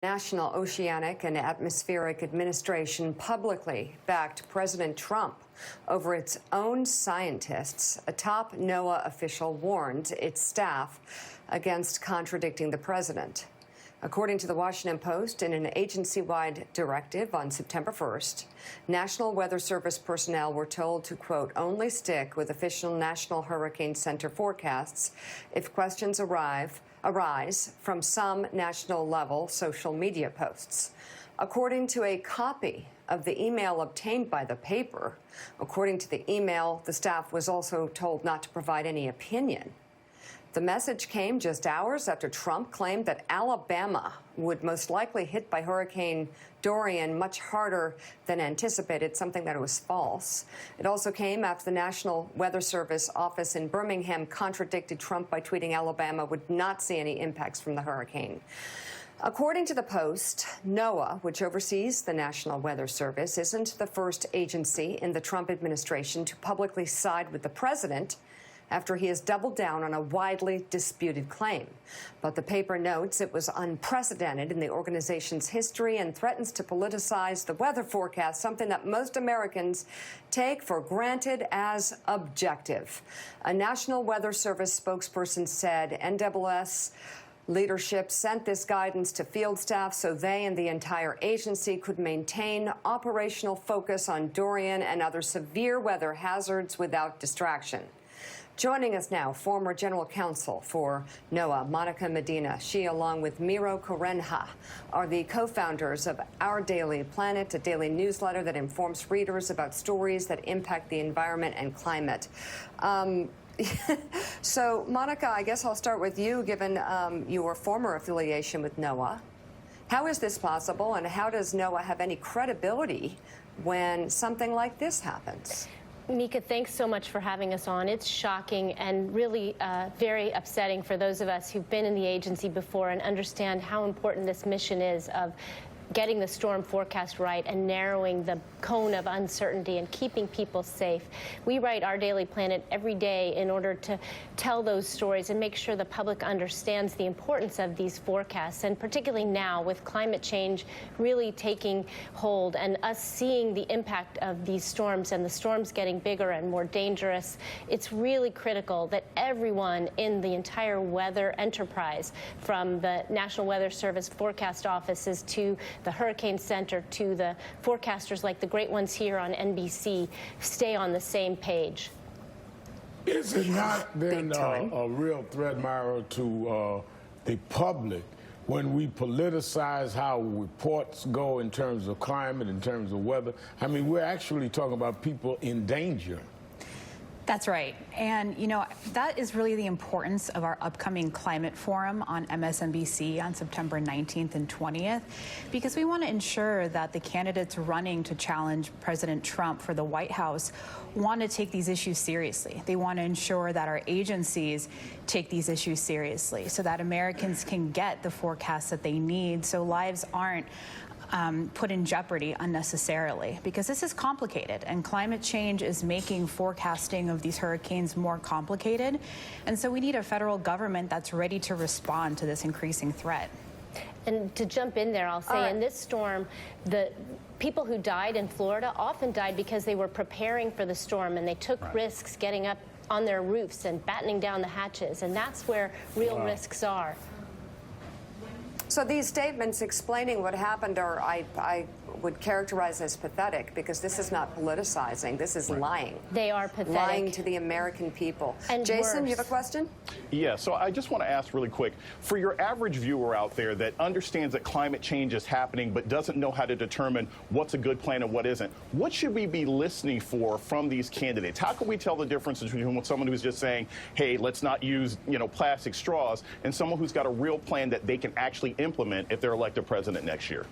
National Oceanic and Atmospheric Administration publicly backed President Trump over its own scientists. A top NOAA official warned its staff against contradicting the president. According to the Washington Post, in an agency-wide directive on September 1st, National Weather Service personnel were told to, quote, only stick with official National Hurricane Center forecasts if questions arise from some national-level social media posts. According to a copy of the email obtained by the paper, according to the email, the staff was also told not to provide any opinion. The message came just hours after Trump claimed that Alabama would most likely hit by Hurricane Dorian much harder than anticipated, something that was false. It also came after the National Weather Service office in Birmingham contradicted Trump by tweeting Alabama would not see any impacts from the hurricane. According to the Post, NOAA, which oversees the National Weather Service, isn't the first agency in the Trump administration to publicly side with the president after he has doubled down on a widely disputed claim. But the paper notes it was unprecedented in the organization's history and threatens to politicize the weather forecast, something that most Americans take for granted as objective. A National Weather Service spokesperson said NWS leadership sent this guidance to field staff so they and the entire agency could maintain operational focus on Dorian and other severe weather hazards without distraction. Joining us now, former general counsel for NOAA, Mika Medina. She, along with Miro Korenha, are the co-founders of Our Daily Planet, a daily newsletter that informs readers about stories that impact the environment and climate. So, Mika, I guess I'll start with you, given your former affiliation with NOAA. How is this possible, and how does NOAA have any credibility when something like this happens? Mika, thanks so much for having us on. It's shocking and really very upsetting for those of us who've been in the agency before and understand how important this mission is of getting the storm forecast right and narrowing the cone of uncertainty and keeping people safe. We write Our Daily Planet every day in order to tell those stories and make sure the public understands the importance of these forecasts, and particularly now with climate change really taking hold and us seeing the impact of these storms and the storms getting bigger and more dangerous. It's really critical that everyone in the entire weather enterprise, from the National Weather Service forecast offices to the Hurricane Center to the forecasters like the great ones here on NBC, stay on the same page. Is it not then a real threat, Miro, to the public when we politicize how reports go in terms of climate, in terms of weather? I mean, we're actually talking about people in danger. That's right. And, you know, that is really the importance of our upcoming climate forum on MSNBC on September 19th and 20th, because we want to ensure that the candidates running to challenge President Trump for the White House want to take these issues seriously. They want to ensure that our agencies take these issues seriously so that Americans can get the forecasts that they need so lives aren't put in jeopardy unnecessarily, because this is complicated and climate change is making forecasting of these hurricanes more complicated. And so we need a federal government that's ready to respond to this increasing threat. And to jump in there, I'll say in this storm, the people who died in Florida often died because they were preparing for the storm and they took risks getting up on their roofs and battening down the hatches. And that's where real risks are. So these statements explaining what happened are, I would characterize as pathetic, because this is not politicizing. This is lying. They are pathetic. Lying to the American people. And Jason, worse. you have a question? Yeah, so I just want to ask really quick, for your average viewer out there that understands that climate change is happening but doesn't know how to determine what's a good plan and what isn't, what should we be listening for from these candidates? How can we tell the difference between someone who's just saying, hey, let's not use, plastic straws, and someone who's got a real plan that they can actually implement if they're elected president next year?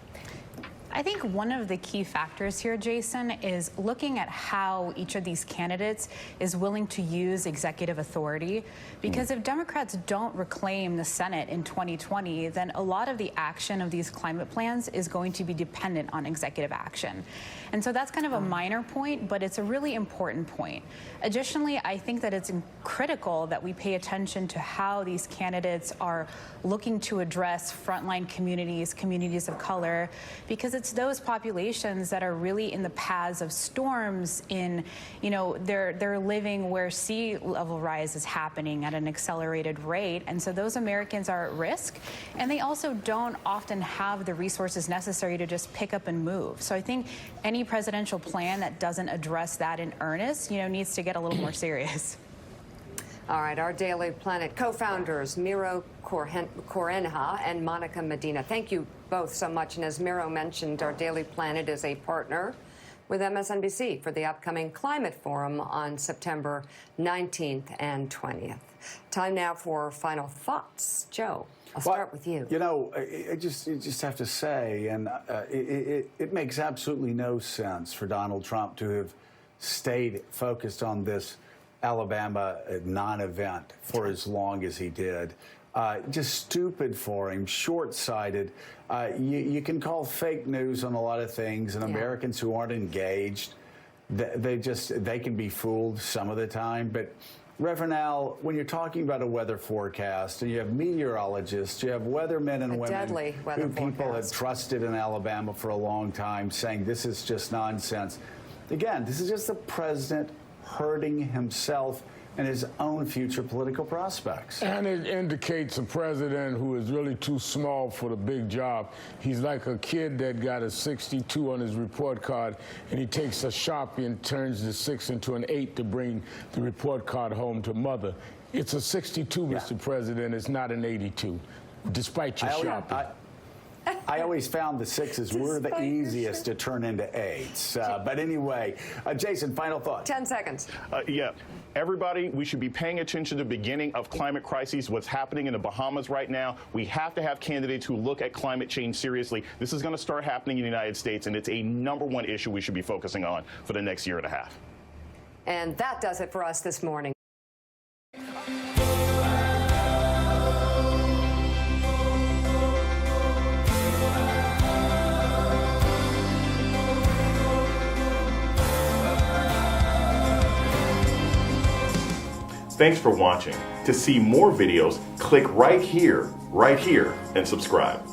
I think one of the key factors here, Jason, is looking at how each of these candidates is willing to use executive authority. Because if Democrats don't reclaim the Senate in 2020, then a lot of the action of these climate plans is going to be dependent on executive action. And so that's kind of a minor point, but it's a really important point. Additionally, I think that it's critical that we pay attention to how these candidates are looking to address frontline communities, communities of color, because it's those populations that are really in the paths of storms. They're living where sea level rise is happening at an accelerated rate, and so those Americans are at risk, and they also don't often have the resources necessary to just pick up and move. So I think any presidential plan that doesn't address that in earnest, needs to get a little more serious. All right, our Daily Planet co-founders, Miro Korenha and Monica Medina. Thank you both so much. And as Miro mentioned, our Daily Planet is a partner with MSNBC for the upcoming Climate Forum on September 19th and 20th. Time now for final thoughts. Joe, I'll start with you. I just have to say, and it makes absolutely no sense for Donald Trump to have stayed focused on this Alabama non-event for as long as he did. Just stupid for him, short-sighted. You can call fake news on a lot of things, and Americans who aren't engaged, they can be fooled some of the time. But Reverend Al, when you're talking about a weather forecast, and you have meteorologists, you have weathermen and women who people have trusted in Alabama for a long time, saying this is just nonsense. Again, this is just the president hurting himself and his own future political prospects. And it indicates a president who is really too small for the big job. He's like a kid that got a 62 on his report card, and he takes a Sharpie and turns the 6 into an 8 to bring the report card home to mother. It's a 62, Mr. President. It's not an 82, despite your Sharpie. I always found the 6s were the easiest to turn into 8s. But anyway, Jason, final thought. 10 seconds. Everybody, we should be paying attention to the beginning of climate crises, what's happening in the Bahamas right now. We have to have candidates who look at climate change seriously. This is going to start happening in the United States, and it's a #1 issue we should be focusing on for the next year and a half. And that does it for us this morning. Thanks for watching. To see more videos, click right here, and subscribe.